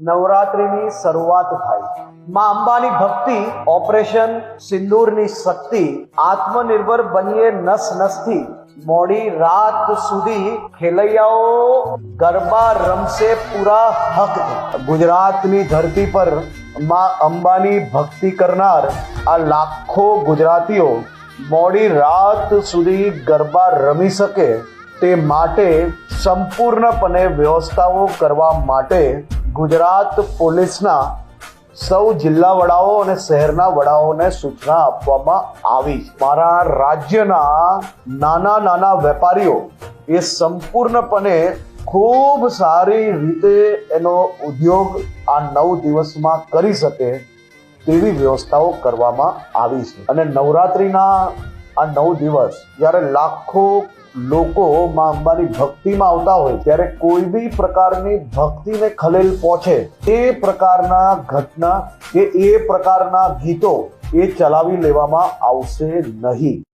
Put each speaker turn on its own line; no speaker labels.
નવરાત્રિની શરૂઆત થાય. માં અંબાની ભક્તિ, ઓપરેશન સિંદૂરની શક્તિ, આત્મનિર્ભર બનીએ નસ નસથી, મોડી રાત સુધી ખેલૈયાઓ ગરબા રમશે પૂરા હકથી. ગુજરાતની ધરતી પર માં અંબાની ભક્તિ કરનાર આ લાખો ગુજરાતીઓ મોડી રાત સુધી ગરબા રમી શકે તે માટે સંપૂર્ણપણે વ્યવસ્થાઓ કરવા માટે ગુજરાત પોલીસના સૌ જિલ્લા વડાઓ અને શહેરના વડાઓને સૂચના આપવામાં આવી છે. મારા રાજ્યના નાના વેપારીઓ એ સંપૂર્ણપણે ખૂબ સારી રીતે એનો ઉદ્યોગ આ 9 દિવસમાં કરી શકે તેવી વ્યવસ્થાઓ કરવામાં આવી છે. અને નવરાત્રિના આ 9 દિવસ જ્યારે લાખો લોકો માં અંબાની ભક્તિમાં આવતા હોય ત્યારે કોઈ બી પ્રકારની ભક્તિને ખલેલ પહોંચે તે પ્રકારના ઘટના કે એ પ્રકારના ગીતો એ ચલાવી લેવામાં આવશે નહીં.